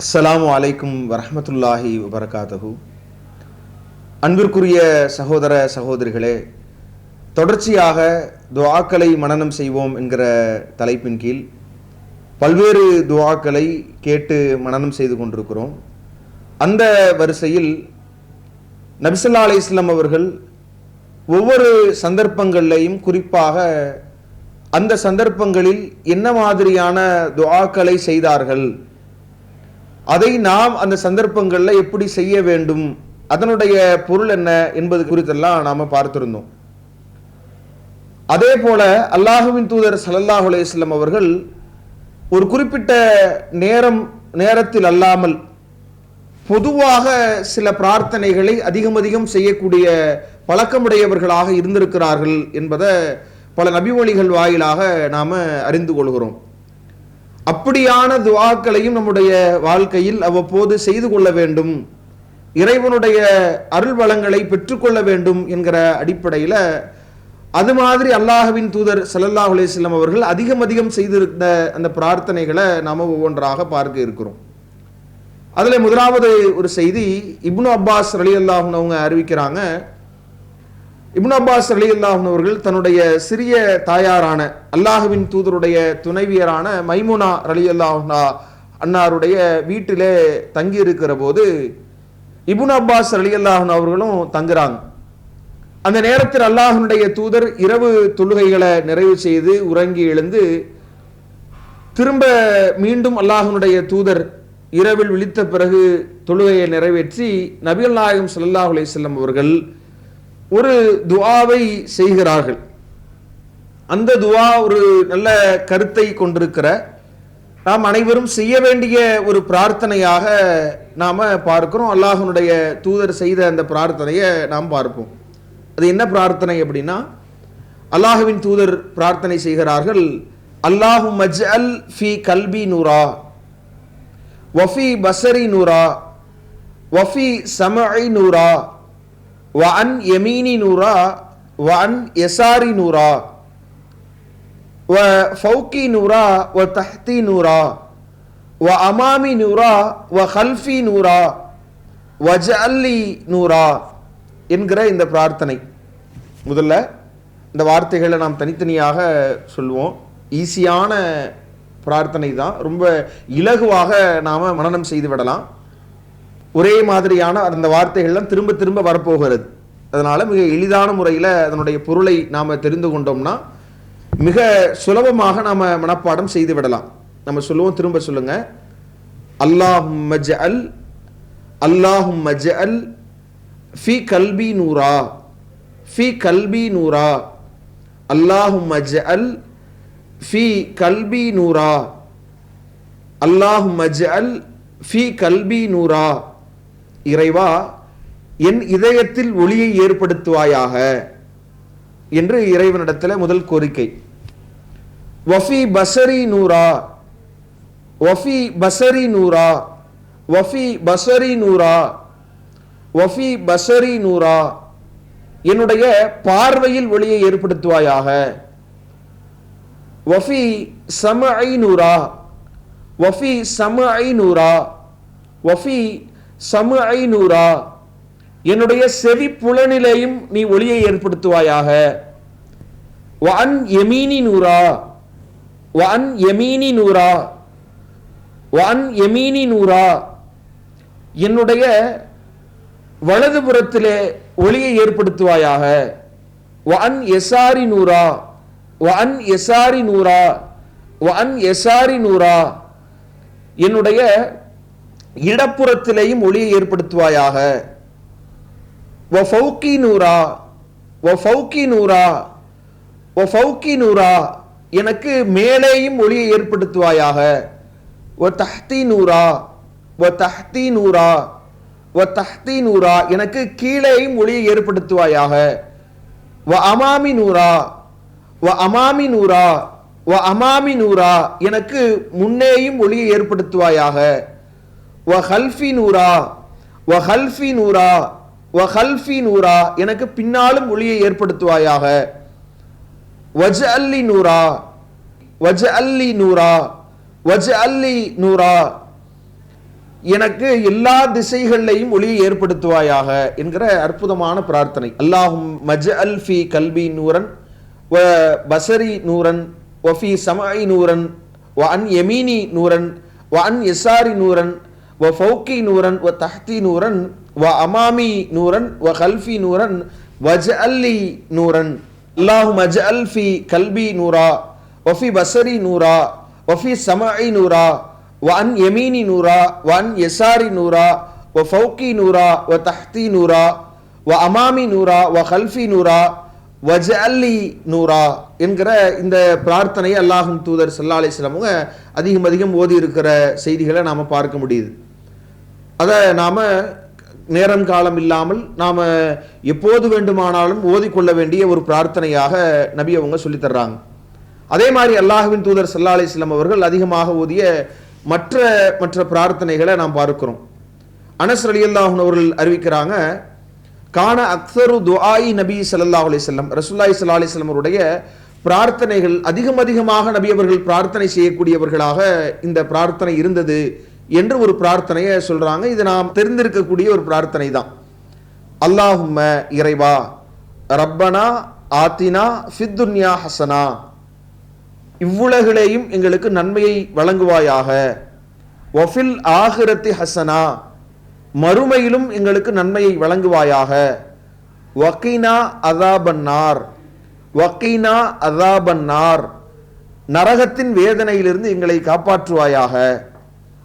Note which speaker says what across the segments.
Speaker 1: அஸ்ஸலாமு அலைக்கும் வரஹ்மத்துல்லாஹி வபரகாத்துஹு. அன்பிற்குரிய சகோதர சகோதரிகளே, தொடர்ச்சியாக துஆக்களை மனனம் செய்வோம் என்கிற தலைப்பின் கீழ் பல்வேறு துஆக்களை கேட்டு மனனம் செய்து கொண்டிருக்கிறோம். அந்த வரிசையில் நபி ஸல்லல்லாஹு அலைஹி வஸல்லம் அவர்கள் ஒவ்வொரு சந்தர்ப்பங்களையும், குறிப்பாக அந்த சந்தர்ப்பங்களில் என்ன மாதிரியான துஆக்களை செய்தார்கள், அதை நாம் அந்த சந்தர்ப்பங்களில் எப்படி செய்ய வேண்டும், அதனுடைய பொருள் என்ன என்பது குறித்தெல்லாம் நாம் பார்த்திருந்தோம். அதே போல அல்லாஹுவின் தூதர் ஸல்லல்லாஹு அலைஹி வஸல்லம் அவர்கள் ஒரு குறிப்பிட்ட நேரத்தில் அல்லாமல் பொதுவாக சில பிரார்த்தனைகளை அதிகம் செய்யக்கூடிய பழக்கமுடையவர்களாக இருந்திருக்கிறார்கள் என்பதை பல நபிமொழிகள் வாயிலாக நாம் அறிந்து கொள்கிறோம். அப்படியான துஆக்களையும் நம்முடைய வாழ்க்கையில் அவ்வப்போது செய்து கொள்ள வேண்டும், இறைவனுடைய அருள் வளங்களை பெற்றுக்கொள்ள வேண்டும் என்கிற அடிப்படையில் அது மாதிரி அல்லாஹ்வின் தூதர் ஸல்லல்லாஹு அலைஹி வஸல்லம் அவர்கள் அதிகம் செய்திருந்த அந்த பிரார்த்தனைகளை நாம் ஒவ்வொன்றாக பார்க்க இருக்கிறோம். அதில் முதலாவது ஒரு செய்தி இப்னு அப்பாஸ் ரலியல்லாஹு அன்ஹு அவங்க அறிவிக்கிறாங்க. இப்னு அப்பாஸ் ரலியல்லாஹு அன்ஹு அவர்கள் தன்னுடைய சிறிய தாயாரான அல்லாஹ்வின் தூதருடைய துணைவியரான மைமுனா ரலியல்லாஹு அன்னாருடைய வீட்டிலே தங்கி இருக்கிற போது இப்னு அப்பாஸ் ரலியல்லாஹு அன்ஹு அவர்களும் தங்குறாங்க. அந்த நேரத்தில் அல்லாஹ்வுடைய தூதர் இரவு தொழுகைகளை நிறைவு செய்து உறங்கி எழுந்து திரும்ப மீண்டும் அல்லாஹ்வுடைய தூதர் இரவில் விழித்த பிறகு தொழுகையை நிறைவேற்றி நபிகள் நாயகம் ஸல்லல்லாஹு அலைஹி வஸல்லம் அவர்கள் ஒரு துஆவை செய்கிறார்கள். அந்த துஆ ஒரு நல்ல கருத்தை கொண்டிருக்கிற, நாம் அனைவரும் செய்ய வேண்டிய ஒரு பிரார்த்தனையாக நாம் பார்க்கிறோம். அல்லாஹ்வுடைய தூதர் செய்த அந்த பிரார்த்தனையை நாம் பார்ப்போம். அது என்ன பிரார்த்தனை அப்படின்னா, அல்லாஹ்வின் தூதர் பிரார்த்தனை செய்கிறார்கள், அல்லாஹும்ம ஜஅல் ஃபீ கல்பி நூரா வஃபி பஸரி நூரா வஃபி சமஇ நூரா வஅன் யமீனி நூரா வஅன் யசாரி நூரா வ ஃபௌகி நூரா வ தஹ்தி நூரா வ அமாமி நூரா வ கல்ஃபி நூரா வஜஅல்லி நூரா என்கிற இந்த பிரார்த்தனை. முதல்ல இந்த வார்த்தைகளை நாம் தனித்தனியாக சொல்லுவோம். ஈஸியான பிரார்த்தனை தான், ரொம்ப இலகுவாக நாம் மனனம் செய்து விடலாம். ஒரே மாதிரியான அந்த வார்த்தைகள்லாம் திரும்ப திரும்ப வரப்போகிறது. அதனால் மிக எளிதான முறையில் அதனுடைய பொருளை நாம் தெரிந்து கொண்டோம்னா மிக சுலபமாக நாம் மனப்பாடம் செய்து விடலாம். நம்ம சொல்லுவோம், திரும்ப சொல்லுங்க, அல்லாஹும்ம ஜஅல் அல்லாஹும்ம ஜஅல் ஃபீ கல்பி நூரா ஃபீ கல்பி நூரா அல்லாஹும்ம ஜஅல் ஃபீ கல்பி நூரா அல்லாஹும்ம ஜஅல் ஃபீ கல்பி நூரா. இறைவா, என் இதயத்தில் ஒளியை ஏற்படுத்துவாயாக என்று இறைவனிடத்தில் முதல் கோரிக்கை. வஃபி பஸரி நூரா வஃபி பஸரி நூரா வஃபி பஸரி நூரா வஃபி பஸரி நூரா, என்னுடைய பார்வையில் ஒளியை ஏற்படுத்துவாயாக. வஃபி சமஇ நூரா வஃபி சமஇ நூரா வஃபி சமஇ நூரா, என்னுடைய செவி புலனிலேயும் நீ ஒளியை ஏற்படுத்துவாயாக. வஅன் யமீனி நூரா வஅன் யமீனி நூரா வஅன் யமீனி நூரா, என்னுடைய வலதுபுறத்திலே ஒளியை ஏற்படுத்துவாயாக. வஅன் யசாரி நூரா வஅன் யசாரி நூரா வஅன் யசாரி நூரா, என்னுடைய இடப்புறத்திலேயும் ஒளியை ஏற்படுத்துவாயாக. வ ஃபௌகி நூரா வ ஃபௌகி நூரா வ ஃபௌகி நூரா, எனக்கு மேலேயும் ஒளியை ஏற்படுத்துவாயாக. வ தஹ்தி நூரா வ தஹ்தி நூரா வ தஹ்தி நூரா, எனக்கு கீழேயும் ஒளியை ஏற்படுத்துவாயாக. வ அமாமி நூரா வ அமாமி நூரா வ அமாமி நூரா, எனக்கு முன்னேயும் ஒளியை ஏற்படுத்துவாயாக. வ ஹல்ஃபி நூரா வ ஹல்ஃபி நூரா வ ஹல்ஃபி நூரா, எனக்கு பின்னாலும் ஒளியை ஏற்படுத்துவாயாக. வஜஅல்லி நூரா வஜஅல்லி நூரா வஜஅல்லி நூரா, எனக்கு எல்லா திசைகளிலையும் ஒளியை ஏற்படுத்துவாயாக என்கிற அற்புதமான பிரார்த்தனை. அல்லாஹும் மஜ்அல் ஃபீ கல்பி நூரன் வ பஸரி நூரன் வ ஃபீ சமஇ நூரன் வ அன் யமீனி நூரன் வ அன் யஸாரி நூரன் வ ஃபௌகி நூரன் வ தஹ்தி நூரன் வ அமாமி நூரன் வ கல்ஃபி நூரன் வஜ்அல் லி நூரன். அல்லாஹும் மஜ்அல் ஃபீ கல்பி நூரா வ ஃபீ பஸரி நூரா வ ஃபீ சமஇ நூரா வ அன் யமீனி நூரா வ அன் யஸாரி நூரா வ ஃபௌகி நூரா வ தஹ்தி நூரா வ அமாமி நூரா வ கல்ஃபி நூரா வஜ்அல் லி நூரா என்கிற இந்த பிரார்த்தனையை அல்லாஹ்வின் தூதர் ஸல்லல்லாஹு அலைஹி வஸல்லம் அதிகம் ஓதி இருக்கிற செய்திகளை நாம் பார்க்க முடியுது. அதை நாம் நேரம் காலம் இல்லாமல் நாம் எப்போது வேண்டுமானாலும் ஓதிக்கொள்ள வேண்டிய ஒரு பிரார்த்தனையாக நபி அவங்க சொல்லித்தர்றாங்க. அதே மாதிரி அல்லாஹ்வின் தூதர் ஸல்லல்லாஹு அலைஹி வஸல்லம் அவர்கள் அதிகமாக ஓதிய மற்ற பிரார்த்தனைகளை நாம் பார்க்கிறோம். அனஸ் ரலியல்லாஹு அன்ஹு அவர்கள் அறிவிக்கிறாங்க, கான அக்ஸரு துஆஇ நபி ஸல்லல்லாஹு அலைஹி வஸல்லம், ரசூலுல்லாஹி ஸல்லல்லாஹு அலைஹி வஸல்லம் அவருடைய பிரார்த்தனைகள் அதிகமாக நபி அவர்கள் பிரார்த்தனை செய்யக்கூடியவர்களாக இந்த பிரார்த்தனை இருந்தது என்று ஒரு பிரார்த்தனையை சொல்றாங்க. இது நாம் தெரிந்திருக்கக்கூடிய ஒரு பிரார்த்தனை தான். அல்லாஹும்ம இறைவா, ரப்பனா ஆத்தினா ஃபித் துன்யா ஹஸனா, இவ்வுலகிலேயும் எங்களுக்கு நன்மையை வழங்குவாயாக, வஃபில் ஆகிரத்தி ஹஸனா, மறுமையிலும் எங்களுக்கு நன்மையை வழங்குவாயாக, வக்கீனா அதாபன்னார், வக்கீனா அதாபன்னார், நரகத்தின் வேதனையிலிருந்து எங்களை காப்பாற்றுவாயாக.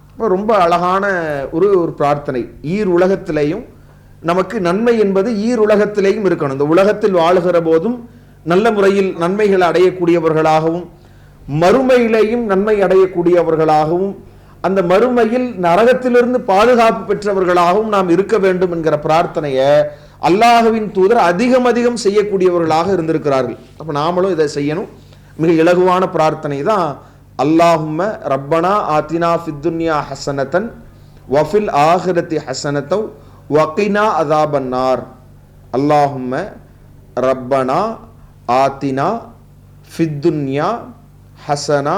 Speaker 1: இப்போ ரொம்ப அழகான ஒரு பிரார்த்தனை. ஈர் உலகத்திலேயும் நமக்கு நன்மை என்பது ஈர் உலகத்திலேயும் இருக்கணும். இந்த உலகத்தில் வாழுகிற போதும் நல்ல முறையில் நன்மைகளை அடையக்கூடியவர்களாகவும், மறுமையிலேயும் நன்மை அடையக்கூடியவர்களாகவும், அந்த மறுமையில் நரகத்திலிருந்து பாதுகாப்பு பெற்றவர்களாகவும் நாம் இருக்க வேண்டும் என்கிற பிரார்த்தனையை அல்லாஹ்வின் தூதர் அதிகம் செய்யக்கூடியவர்களாக இருந்திருக்கிறார்கள். அப்போ நாமளும் இதை செய்யணும். மிக இலகுவான பிரார்த்தனை தான் அல்லாஹும்ம ரப்பனா ஆத்தினா ஃபித் துன்யா ஹஸனத்தன் வஃபில் ஆகிரத்தி ஹஸனத்தவ் வகினா அதாபன்னார். அல்லாஹும்ம ரப்பனா ஆத்தினா ஃபித் துன்யா ஹஸனா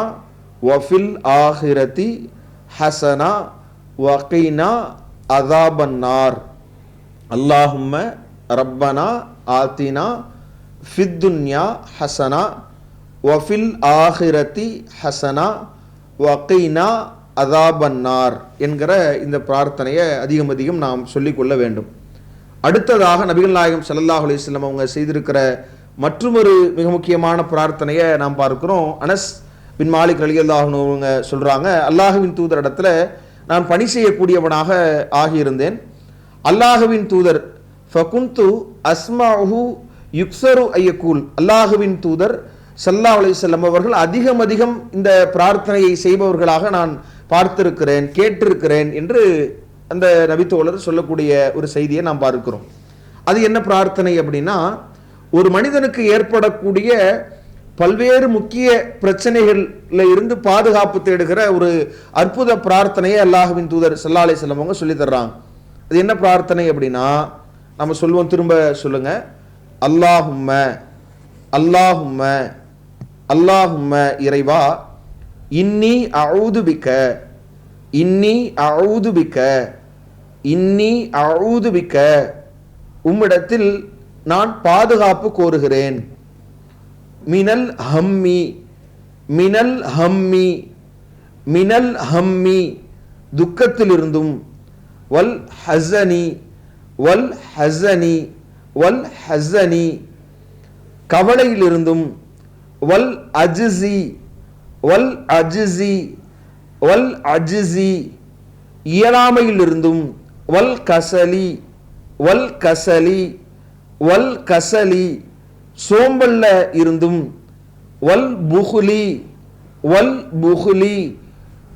Speaker 1: வஃபில் ஆகிரத்தி ஹஸனா வகினா அதாபன்னார். அல்லாஹும்ம ரப்பனா ஆத்தினா ஃபித் துன்யா ஹஸனா வஃபில் ஆகிரத்தி ஹஸனா வகீனா அதாபன்னார் என்கிற இந்த பிரார்த்தனையை அதிகம் நாம் சொல்லிக்கொள்ள வேண்டும். அடுத்ததாக நபிகள் நாயகம் ஸல்லல்லாஹு அலைஹி வஸல்லம் அவங்க செய்திருக்கிற மற்றொரு மிக முக்கியமான பிரார்த்தனையை நாம் பார்க்கிறோம். அனஸ் பின் மாலிக் ரலியல்லாஹு அன்ஹு அவங்க சொல்றாங்க, அல்லாஹ்வின் தூதர் இடத்துல நான் பணி செய்யக்கூடியவனாக ஆகியிருந்தேன். அல்லாஹ்வின் தூதர் ஃபகுந்து அஸ்மாஹு யுக்ஸரு ஐயக்கூல், அல்லாஹ்வின் தூதர் ஸல்லல்லாஹு அலைஹி வஸல்லம் அவர்கள் அதிகம் இந்த பிரார்த்தனையை செய்பவர்களாக நான் பார்த்திருக்கிறேன், கேட்டிருக்கிறேன் என்று அந்த நபித்தோழர் சொல்லக்கூடிய ஒரு செய்தியை நாம் பார்க்கிறோம். அது என்ன பிரார்த்தனை அப்படின்னா, ஒரு மனிதனுக்கு ஏற்படக்கூடிய பல்வேறு முக்கிய பிரச்சனைகள்ல இருந்து பாதுகாப்பு தேடுகிற ஒரு அற்புத பிரார்த்தனையை அல்லாஹ்வின் தூதர் ஸல்லல்லாஹு அலைஹி வஸல்லம் அவங்க சொல்லி தர்றாங்க. அது என்ன பிரார்த்தனை அப்படின்னா, நம்ம சொல்லுவோம், திரும்ப சொல்லுங்க, அல்லாஹும்ம அல்லாஹும்ம அல்லாஹும்ம இறைவா, இன்னி அஊது பிக்க இன்னி அஊது பிக்க இன்னி அஊது பிக்க, உம்மிடத்தில் நான் பாதுகாப்பு கோருகிறேன். மினல் ஹம்மி மினல் ஹம்மி மினல் ஹம்மி, துக்கத்திலிருந்தும், வல் ஹஸனி வல் ஹஸனி வல் ஹஸனி, கவலையிலிருந்தும், வல் அஜ்ஸி வல் அஜ்ஸி வல் அஜ்ஸி, இயலாமையிலிருந்தும், வல் கசலி வல் கசலி வல் கசலி, சோம்பல்ல இருந்தும், வல் புஹ்லி வல் புஹ்லி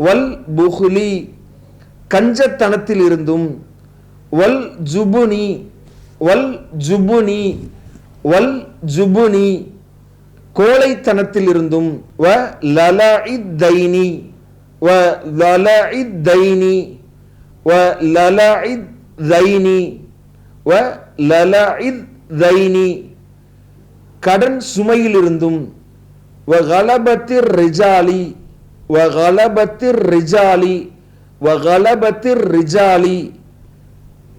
Speaker 1: வல் புஹ்லி, கஞ்சத்தனத்தில் இருந்தும், வல் ஜுபுனி வல் ஜுபுனி வல் ஜுபுனி, கோழைத்தனத்தில் இருந்தும், வ லலஇத் தைனி வ லலஇத் தைனி வ லலஇத் தைனி வ லலஇத் தைனி, கடன் சுமையிலிருந்தும், வ கலபத்திர் ரிஜாலி வ கலபத்திர் ரிஜாலி வகலபத்திர் ரிஜாலி,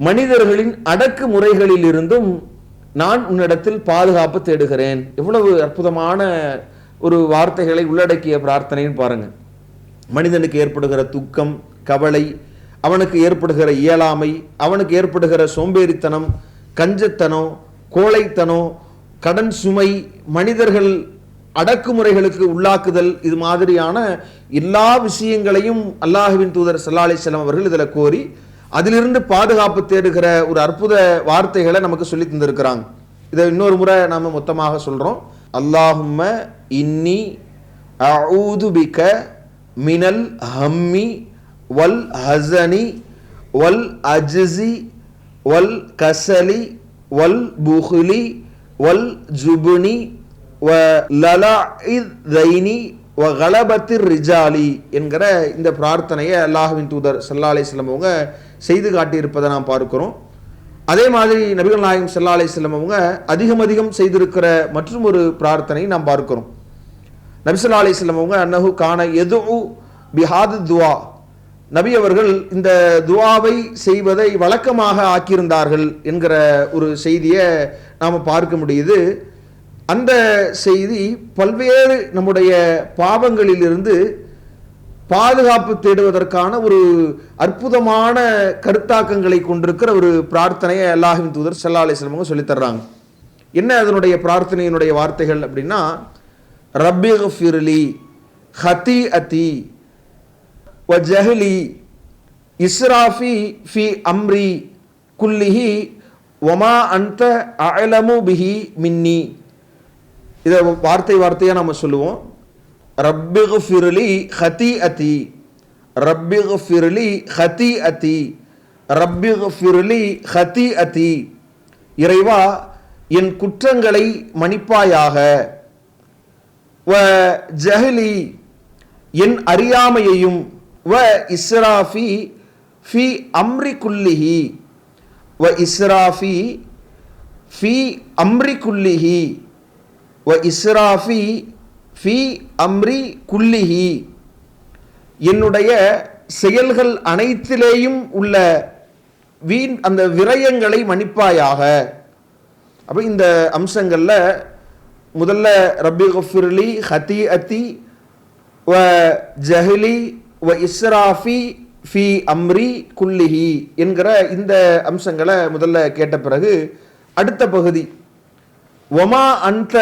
Speaker 1: மனிதர்களின் அடக்குமுறைகளில் இருந்தும் நான் உன்னிடத்தில் பாதுகாப்பு தேடுகிறேன். எவ்வளவு அற்புதமான ஒரு வார்த்தைகளை உள்ளடக்கிய பிரார்த்தனைன்னு பாருங்க. மனிதனுக்கு ஏற்படுகிற துக்கம், கவலை, அவனுக்கு ஏற்படுகிற இயலாமை, அவனுக்கு ஏற்படுகிற சோம்பேறித்தனம், கஞ்சத்தனம், கோழைத்தனம், கடன் சுமை, மனிதர்கள் அடக்குமுறைகளுக்கு உள்ளாக்குதல், இது மாதிரியான எல்லா விஷயங்களையும் அல்லாஹ்வின் தூதர் ஸல்லல்லாஹு அலைஹி வஸல்லம் அவர்கள் இதில் கோரி அதிலிருந்து பாதுகாப்பு தேடுகிற ஒரு அற்புத வார்த்தைகளை நமக்கு சொல்லி தந்திருக்கிறாங்க. இதை இன்னொரு முறை நாம மொத்தமாக சொல்றோம். அல்லாஹும்ம இன்னி அஊது பிக மினல் ஹம்மி வல் ஹஸனி வல் அஜ்ஸி வல் கஸலி வல் புஹ்லி வல் ஜுப்னி வ லலஇதைனி வ கலபத்திர் ரிஜாலி என்கிற இந்த பிரார்த்தனையை அல்லாஹ்வின் தூதர் ஸல்லல்லாஹு அலைஹி வஸல்லம் அவங்க செய்து காட்டியிருப்பதை நாம் பார்க்கிறோம். அதே மாதிரி நபிகள் நாயகம் ஸல்லல்லாஹு அலைஹி வஸல்லம் அவங்க அதிகம் செய்திருக்கிற மற்றும் ஒரு பிரார்த்தனை நாம் பார்க்கிறோம். நபி ஸல்லல்லாஹு அலைஹி வஸல்லம் அவங்க அன்னஹு கான யதுஉ பிஹாது துஆ, நபி அவர்கள் இந்த துஆவை செய்வதை வழக்கமாக ஆக்கியிருந்தார்கள் என்கிற ஒரு செய்தியை நாம் பார்க்க முடியுது. அந்த செய்தி பல்வேறு நம்முடைய பாவங்களிலிருந்து பாதுகாப்பு தேடுவதற்கான ஒரு அற்புதமான கருத்தாக்கங்களை கொண்டிருக்கிற ஒரு பிரார்த்தனையை அல்லாஹ்வின் தூதர் ஸல்லல்லாஹு அலைஹி வஸல்லம் சொல்லி தர்றாங்க. என்ன அதனுடைய பிரார்த்தனையினுடைய வார்த்தைகள் அப்படின்னா, ரப்பிக்ஃபிர்லி ஹதீஅதி வ ஜஹலி இஸ்ராஃபி ஃபி அம்ரி குல்லிஹி வமா அன்த அஅலமு பிஹி மின்னி. இதை வார்த்தையாக நம்ம சொல்லுவோம். ரப்பிக்ஃபிர்லி ஹதீஅதி, ரப்பிக்ஃபிர்லி ஹதீஅதி, ரப்பிக்ஃபிர்லி ஹதீஅதி. இறைவா, என் குற்றங்களை மன்னிப்பாயாக. வ ஜஹலி, என் அறியாமையையும். வ இஸ்ராஃபி ஃபி அம்ரி குல்லிஹி, வ இஸ்ராஃபி ஃபி அம்ரி குல்லிஹி, வ இஸ்ராஃபி ஃபி அம்ரி குல்லிஹி, என்னுடைய செயல்கள் அனைத்திலேயும் உள்ள அந்த விரயங்களை மன்னிப்பாயாக. அப்போ இந்த அம்சங்கள்ல முதல்ல ரப்பிக்ஃபிர்லி ஹதீஅதி வ ஜஹலி வ இஸ்ராஃபி ஃபி அம்ரி குல்லிஹி என்கிற இந்த அம்சங்களை முதல்ல கேட்ட பிறகு அடுத்த பகுதி வமா அன்த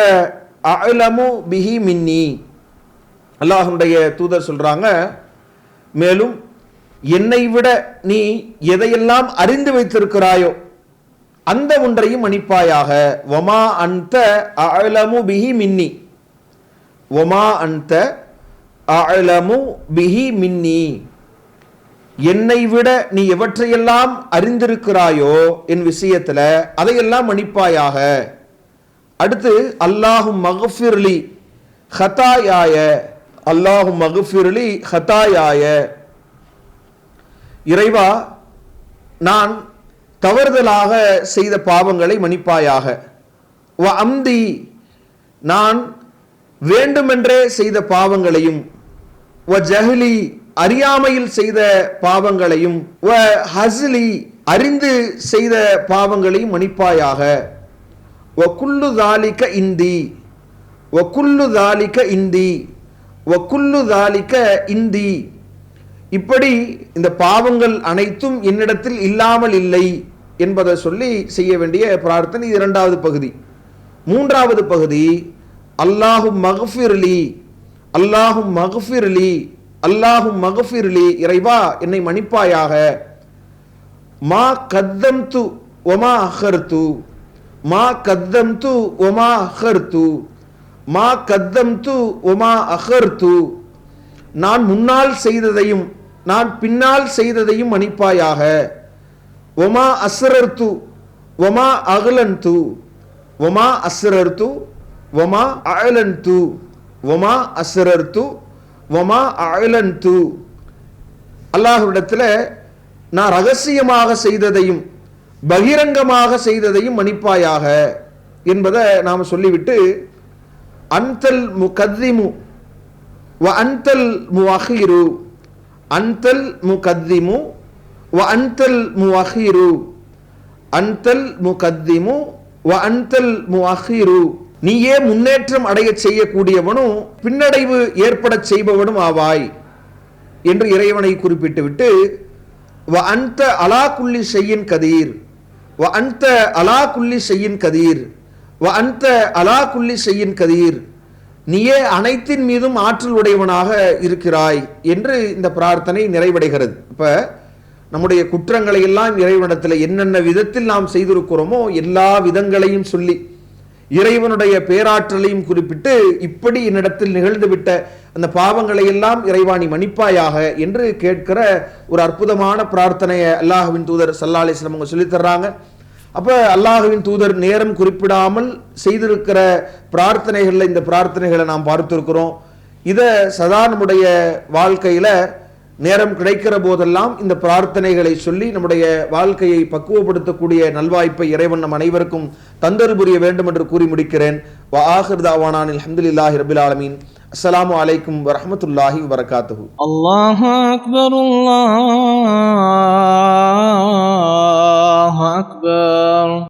Speaker 1: அஅலமு பிஹி மின்னி, அல்லாஹ்வுடைய தூதர் சொல்றாங்க, மேலும் என்னை விட நீ எதையெல்லாம் அறிந்து வைத்திருக்கிறாயோ அந்த ஒன்றையும் மன்னிப்பாயாக. வமா அன்த அஅலமு பிஹி மின்னி, வமா அன்த அஅலமு பிஹி மின்னி, என்னை விட நீ எவற்றையெல்லாம் அறிந்திருக்கிறாயோ என் விஷயத்துல அதையெல்லாம் மன்னிப்பாயாக. அடுத்து அல்லாஹும் மக்ஃபிர்லி ஹதாயாய, அல்லாஹும் மக்ஃபிர்லி ஹதாயாய, இறைவா நான் தவறுதலாக செய்த பாவங்களை மன்னிப்பாயாக. வ அம்தி, நான் வேண்டுமென்றே செய்த பாவங்களையும். வ ஜஹ்லி, அறியாமையில் செய்த பாவங்களையும். வ ஹஸ்லி, அறிந்து செய்த பாவங்களையும் மன்னிப்பாயாக. வ குல்லு தாலிக இந்தி, வ குல்லு தாலிக இந்தி, வ குல்லு தாலிக இந்தி, இப்படி இந்த பாவங்கள் அனைத்தும் என்னிடத்தில் இல்லாமல் இல்லை என்பதை சொல்லி செய்ய வேண்டிய பிரார்த்தனை. இது இரண்டாவது பகுதி. மூன்றாவது பகுதி அல்லாஹும் மக்ஃபிர்லி, அல்லாஹும் மக்ஃபிர்லி, அல்லாஹும் மக்ஃபிர்லி, இறைவா என்னை மன்னிப்பாயாக. மா கத்தம்து வமா அஹர்து, மா கத்தம்து வமா அஹர்து, மா கத்தம்து வமா அஹர்து, நான் முன்னால் செய்ததையும் நான் பின்னால் செய்ததையும் மன்னிப்பாயாக. வமா அஸ்ரர்து வமா அக்லன்து, வமா அஸ்ரர்து வமா அஅலன்து, வமா அஸ்ரர்து வமா அஅலன்து, அல்லாஹ்விடத்தில் நான் ரகசியமாக செய்ததையும் பகிரங்கமாக செய்ததையும் மன்னிப்பாயாக என்பதை நாம் சொல்லிவிட்டு அன்தல் முகத்திமு வ அன்தல் முஅஹிரு, அன்தல் முகத்திமு வ அன்தல் முஅஹிரு, அன்தல் முகத்திமு வ அன்தல் முஅஹிரு, நீயே முன்னேற்றம் அடைய செய்யக்கூடியவனும் பின்னடைவு ஏற்பட செய்பவனும் ஆவாய் என்று இறைவனை குறிப்பிட்டு விட்டு வ அன்த அலா குல்லி ஷையின் கதீர், வ அன்த அலா குல்லி ஷையின் கதீர், வ அன்த அலா குல்லி ஷையின் கதீர், நீயே அனைத்தின் மீதும் ஆற்றல் உடையவனாக இருக்கிறாய் என்று இந்த பிரார்த்தனை நிறைவடைகிறது. இப்ப நம்முடைய குற்றங்களை எல்லாம் இறைவனிடத்தில் என்னென்ன விதத்தில் நாம் செய்திருக்கிறோமோ எல்லா விதங்களையும் சொல்லி இறைவனுடைய பேராற்றலையும் குறிப்பிட்டு இப்படி என்னிடத்தில் நிகழ்ந்துவிட்ட அந்த பாவங்களை எல்லாம் இறைவாணி மன்னிப்பாயாக என்று கேட்கிற ஒரு அற்புதமான பிரார்த்தனையை அல்லாஹ்வின் தூதர் ஸல்லல்லாஹு அலைஹி வஸல்லம் அவங்க சொல்லித் தர்றாங்க. அப்ப அல்லாஹ்வின் தூதர் நேரம் குறிப்பிடாமல் செய்திருக்கிற பிரார்த்தனைகள்ல இந்த பிரார்த்தனைகளை நாம் பார்த்திருக்கிறோம். இதை சதா நம்முடைய வாழ்க்கையில நேரம் கிடைக்கிற போதெல்லாம் இந்த பிரார்த்தனைகளை சொல்லி நம்முடைய வாழ்க்கையை பக்குவப்படுத்தக்கூடிய நல்வாய்ப்பை இறைவன் நம் அனைவருக்கும் தந்தரு புரிய வேண்டும் என்று கூறி முடிக்கிறேன். வ ஆகிர் தாவானான் அல்ஹம்துலில்லாஹி ரப்பில் ஆலமீன். அஸ்ஸலாமு அலைக்கும் வரஹ்மத்துல்லாஹி வபரகாத்துஹு.
Speaker 2: அல்லாஹு அக்பர், அல்லாஹு அக்பர்.